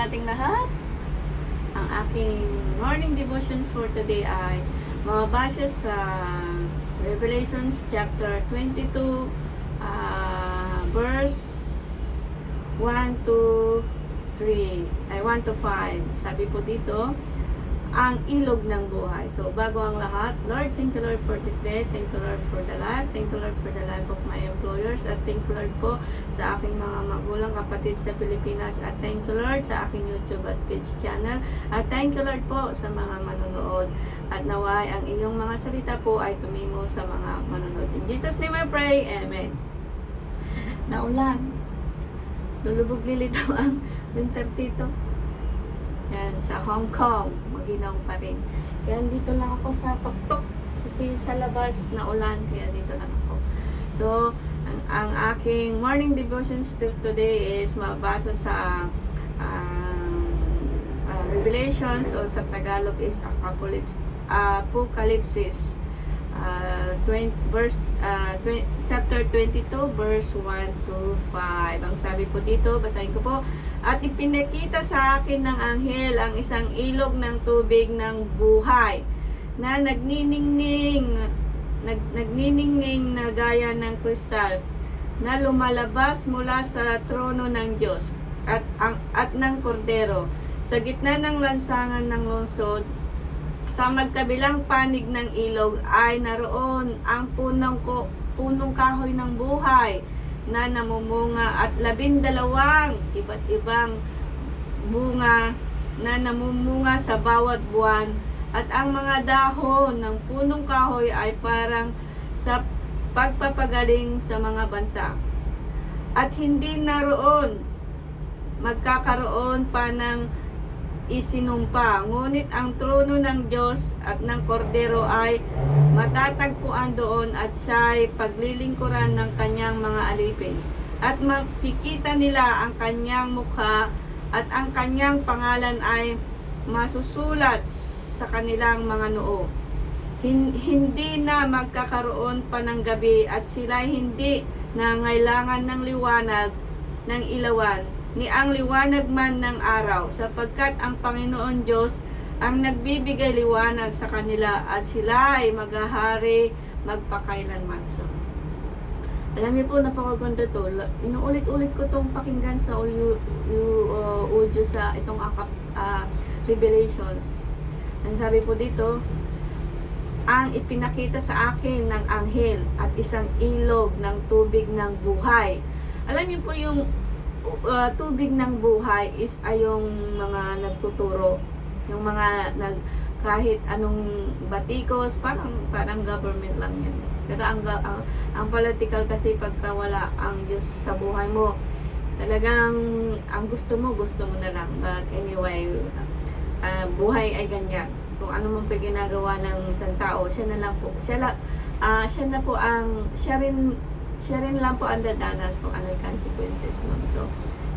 sa ating lahat. Ang aking morning devotion for today ay mababasa sa Revelations chapter 22, verse 1 to 3, 1 to 5. Sabi po dito, ang ilog ng buhay. So, bago ang lahat, Lord, thank you Lord for this day. Thank you Lord for the life. Thank you Lord for the life of my employers. At thank you Lord po sa aking mga magulang, kapatid sa Pilipinas. At thank you Lord sa aking YouTube at page channel. At thank you Lord po sa mga manonood. At naway ang iyong mga salita po ay tumimo sa mga manonood. In Jesus' name I pray. Amen. Naulan. Lulubog lilitaw ang winter dito. Yan, sa Hong Kong, maginaw pa rin. Kaya dito lang ako sa tuktok. Kasi sa labas na ulan, kaya dito lang ako. So, ang aking morning devotions today is mabasa sa Revelations, o sa Tagalog is Apocalypse. Chapter 22 verse 1 to 5. Ang sabi po dito, basahin ko po. At ipinakita sa akin ng anghel ang isang ilog ng tubig ng buhay na nagniningning na gaya ng kristal na lumalabas mula sa trono ng Diyos at ng Kordero sa gitna ng lansangan ng lungsod. Sa magkabilang panig ng ilog ay naroon ang punong kahoy ng buhay na namumunga at 12 iba't ibang bunga na namumunga sa bawat buwan, at ang mga dahon ng punong kahoy ay parang sa pagpapagaling sa mga bansa. At hindi naroon magkakaroon pa ng isinumpa, ngunit ang trono ng Diyos at ng Kordero ay matatagpuan doon, at siya'y paglilingkuran ng kanyang mga alipin. At makikita nila ang kanyang mukha, at ang kanyang pangalan ay masusulat sa kanilang mga noo. Hindi na magkakaroon pa ng gabi, at sila'y hindi nangailangan ng liwanag ng ilawan, ni ang liwanag man ng araw, sapagkat ang Panginoon Diyos ang nagbibigay liwanag sa kanila, at sila ay maghahari magpakailanman. So, alam niyo po, napakaganda to. Inuulit-ulit ko tong pakinggan sa audio sa itong Revelations. Ang sabi po dito, ang ipinakita sa akin ng anghel at isang ilog ng tubig ng buhay. Alam niyo po, yung tubig ng buhay is ay yung mga nagtuturo, yung mga kahit anong batikos, parang government lang yan. Pero ang political kasi, pagka wala ang Diyos sa buhay mo, talagang ang gusto mo na lang. But anyway, buhay ay ganyan. Kung ano man po ginagawa ng isang tao, siya rin lang po ang dadanas kung ano yung consequences nun. So,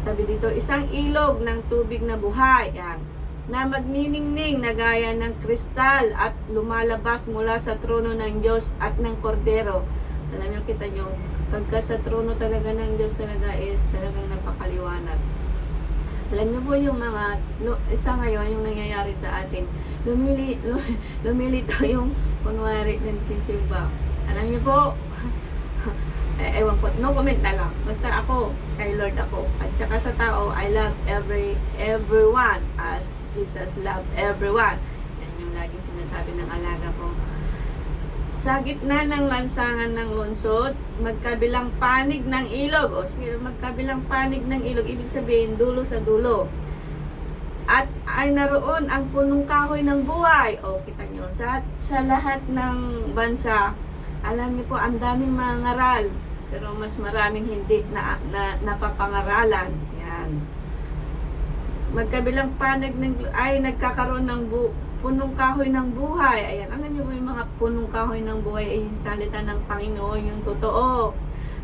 sabi dito, isang ilog ng tubig na buhay, yan, na magniningning na gaya ng kristal at lumalabas mula sa trono ng Diyos at ng Kordero. Alam niyo, kita niyo, pagka sa trono talaga ng Diyos talaga is talagang napakaliwanag. Alam niyo po yung mga, isa ngayon, yung nangyayari sa atin, lumilito yung kunwari nagsisimba. Alam niyo po, ewan ko, no comment na lang. Basta ako, kay Lord ako. At saka sa tao, I love everyone as Jesus loved everyone. Yan yung laging sinasabi ng alaga ko. Sa gitna ng lansangan ng lungsod, magkabilang panig ng ilog. O sige, magkabilang panig ng ilog, ibig sabihin, dulo sa dulo. At ay naroon ang punong kahoy ng buhay. O, kita nyo, sa lahat ng bansa, alam niyo po, ang daming mga ngaral, pero mas maraming hindi na napapangaralan. Yan. Magkabilang panig ay nagkakaroon ng punong kahoy ng buhay. Ayan, alam niyo po, yung mga punong kahoy ng buhay ay yung salita ng Panginoon, yung totoo.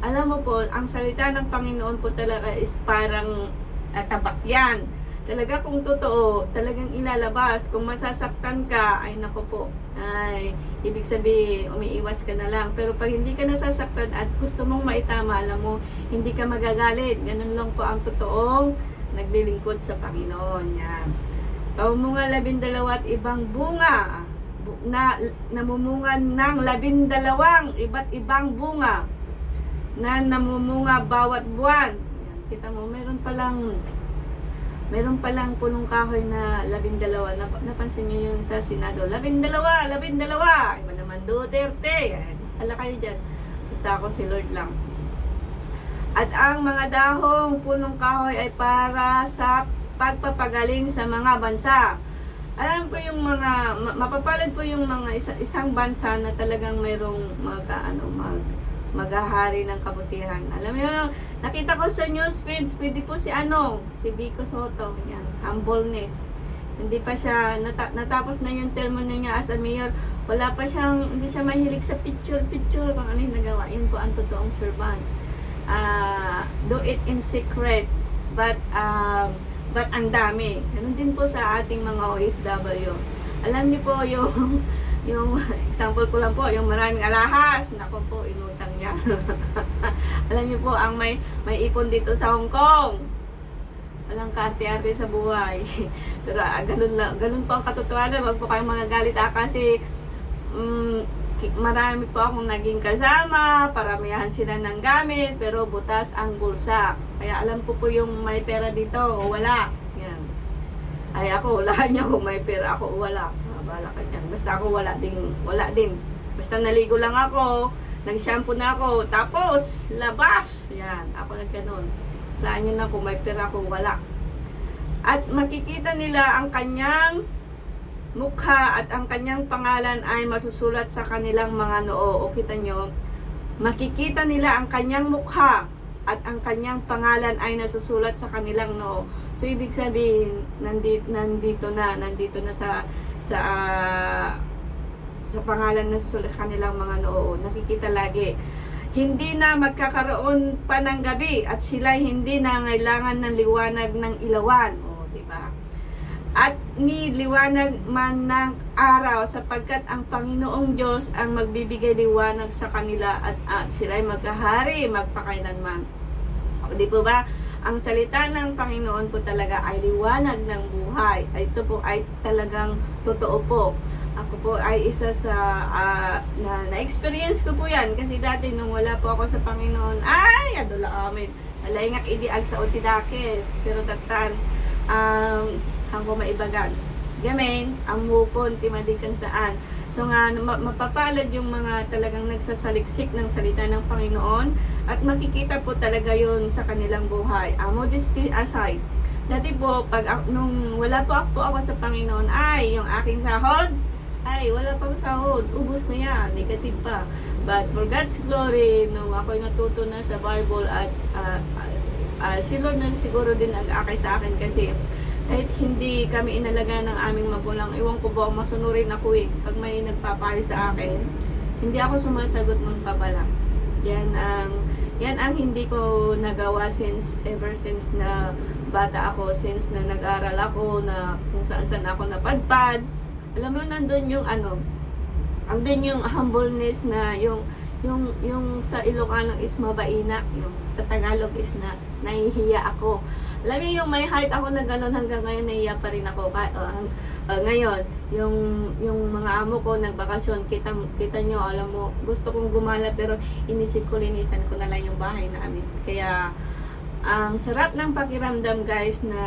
Alam mo po, ang salita ng Panginoon po talaga is parang tabak yan. talaga kung totoo, talagang ilalabas. Kung masasaktan ka, ay nako po, ay ibig sabihin, umiiwas ka na lang. Pero pag hindi ka nasasaktan at gusto mong maitama, alam mo, hindi ka magagalit. Ganun lang po ang totoong naglilingkod sa Panginoon. Yan. Pamumunga 12 at ibang bunga na namumunga ng 12 iba't ibang bunga na namumunga bawat buwan. Yan, kita mo, meron palang punong kahoy na 12. Napansin niyo yun sa Senado. 12! Iba naman Duterte. Hala kayo dyan. Basta ako si Lord lang. At ang mga dahong punong kahoy ay para sa pagpapagaling sa mga bansa. Alam ko yung mga, mapapalad po yung mga isang bansa na talagang mayroong maghahari ng kabutihan. Alam mo yun, nakita ko sa news feeds, pwede po si Vico Soto, yan, humbleness. Hindi pa siya, natapos na yung termo niya as a mayor, hindi siya mahilig sa picture, kung ano yung nagawa. Yun po ang totoong servant. Do it in secret, but ang dami. Ganun din po sa ating mga OFW. Alam niyo po yung example ko lang po, yung maraming alahas, nako po, inutang niya. Alam niyo po, ang may ipon dito sa Hong Kong. Walang kaarte-arte sa buhay. Pero ganun po ang katotohanan. Wag po kayong mga galit kasi marami po akong naging kasama, paramihan sila ng gamit, pero butas ang bulsa. Kaya alam ko po yung may pera dito o wala. Yan. Ay ako, wala niya kung may pera ako o wala. Bahala ka dyan. Basta ako wala din. Basta naligo lang ako, nag-shampoo na ako, tapos labas. Yan, ako lang ganun. Wala niyo na kung may pera ako, wala. At makikita nila ang kanyang mukha at ang kanyang pangalan ay masusulat sa kanilang mga noo. O kita nyo, makikita nila ang kanyang mukha at ang kanyang pangalan ay nasusulat sa kanilang noo. So ibig sabihin, nandito na sa pangalan na susulat kanilang mga noo. Nakikita lagi. Hindi na magkakaroon pa ng gabi at sila hindi na ngailangan ng liwanag ng ilawan. O, diba? At niliwanag man ng araw sapagkat ang Panginoong Diyos ang magbibigay liwanag sa kanila at sila'y maghahari magpakailanman. O, di po ba? Ang salita ng Panginoon po talaga ay liwanag ng buhay. Ito po ay talagang totoo po. Ako po ay isa sa na-experience ko po yan kasi dati nung wala po ako sa Panginoon ay adula amin alaingak idiag sa otidakes pero tatan hanggo maibagan gamen ang mukon timadikan saan. So nga mapapalad yung mga talagang nagsasaliksik ng salita ng Panginoon at makikita po talaga yun sa kanilang buhay. Modesty aside, dati po pag nung wala po ako sa Panginoon ay yung aking sahod ay wala pang sahod, ubos na yan, negative pa. But for God's glory, nung ako'y natuto na sa Bible at si Lord na siguro din nag-akay sa akin kasi kahit hindi kami inalaga ng aming magulang, iwan ko ba masunurin ako pag may nagpapayo sa akin, hindi ako sumasagot magpabala. Yan ang hindi ko nagawa ever since na bata ako, since na nag-aral ako, na kung saan ako napadpad. Alam mo, nandun yung andun yung humbleness na yung sa Ilocano is mabainak, yung sa Tagalog is na nahihiya ako. Alam mo yung may heart ako na gano'n hanggang ngayon, nahihiya pa rin ako. Ngayon, yung mga amo ko nagbakasyon, kita nyo, alam mo, gusto kong gumala pero inisip ko, linisan ko na lang yung bahay namin. Kaya, ang sarap ng pakiramdam guys na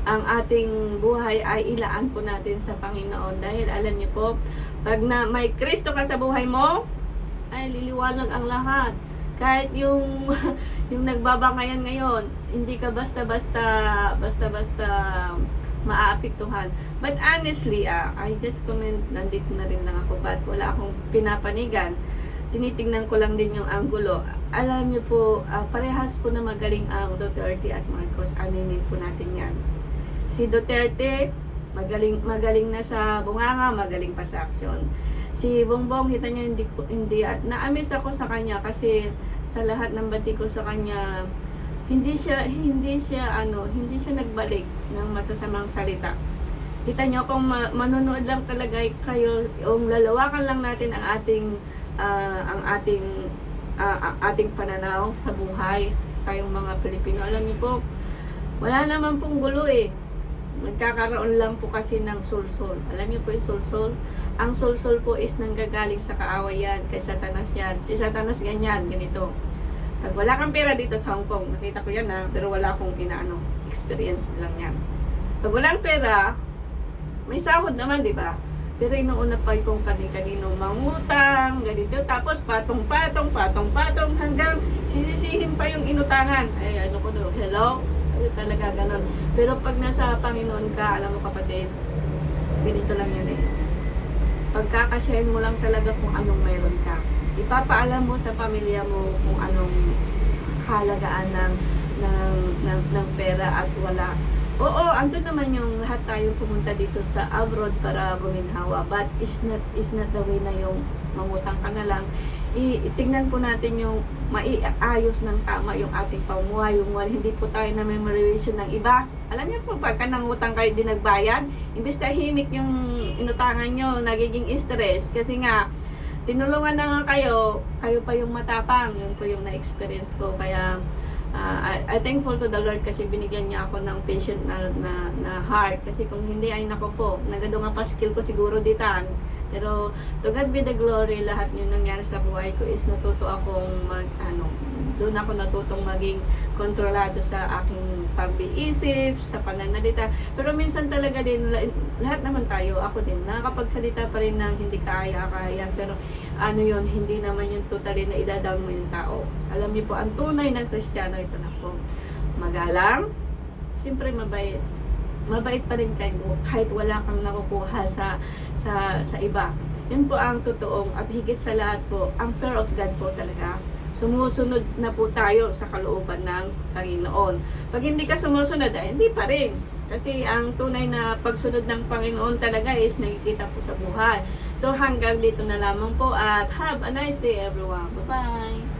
ang ating buhay ay ilaan po natin sa Panginoon dahil alam niyo po, pag may Kristo ka sa buhay mo, ay liliwanag ang lahat. Kahit yung nagbabangayan ngayon, hindi ka basta-basta maaapektuhan. But honestly, I just comment, nandito na rin lang ako, but wala akong pinapanigan. Tinitingnan ko lang din yung anggulo. Alam niyo po, parehas po na magaling ang Duterte at Marcos. Aminin po natin yan. Si Duterte, magaling na sa bunganga, magaling pa sa aksyon. Si Bongbong, kita niya, hindi na-amaze ako sa kanya kasi sa lahat ng bati ko sa kanya, hindi siya nagbalik ng masasamang salita. Kita nyo kung manonood lang talaga kayo, yung lalawakan lang natin ang ating pananaw sa buhay, tayong mga Pilipino. Alam niyo po, wala naman pong gulo eh. Nagkakaroon lang po kasi ng sulsol. Alam niyo po yung sulsol? Ang sulsol po is nanggagaling sa kaawayan, kay Satanas yan. Si Satanas ganyan, ganito. Pag wala kang pera dito sa Hong Kong, nakita ko yan ha, pero wala akong experience lang yan. Pag walang pera, may sahod naman, di ba? Pero inuuna pa kung kani-kanino mangutang, ganito. Tapos patong-patong hanggang sisisihin pa yung inutangan. Ay, ano ko doon, hello? Sabi talaga ganon. Pero pag nasa Panginoon ka, alam mo kapatid, ganito lang yun eh. Pagkakasyahin mo lang talaga kung anong mayroon ka. Ipapaalam mo sa pamilya mo kung anong halagaan ng pera at wala. Oo, andun naman yung lahat tayo pumunta dito sa abroad para guminhawa, but is not the way na yung mangutang ka na lang. Itingnan po natin yung maiayos ng tama yung ating pamuhay, yung hindi po tayo na memorization ng iba. Alam niyo po, pagka nangutang kayo di nagbayad, imbes tahimik yung inutangan nyo, nagiging stress, kasi nga tinulungan na nga kayo pa yung matapang. Yun po yung na-experience ko. Kaya I'm thankful to the Lord kasi binigyan niya ako ng patient na heart. Kasi kung hindi ay nako po, nagado nga pa skill ko siguro ditan. Pero to God be the glory, lahat yung nangyari sa buhay ko is natuto akong doon ako natutong maging kontrolado sa aking pag-iisip, sa pananalita. Pero minsan talaga din, lahat naman tayo, ako din, nakakapagsalita pa rin ng hindi kaya. Pero yun, hindi naman yung totally na idadawn mo yung tao. Alam niyo po, ang tunay ng Kristiyano, ito na po, magalang, siyempre mabait. Mabait pa rin kayo kahit wala kang nakukuha sa iba. Yun po ang totoong at higit sa lahat po, ang fear of God po talaga. Sumusunod na po tayo sa kalooban ng Panginoon. Pag hindi ka sumusunod, hindi pa rin. Kasi ang tunay na pagsunod ng Panginoon talaga is nakikita po sa buhay. So hanggang dito na lamang po at have a nice day everyone. Bye-bye!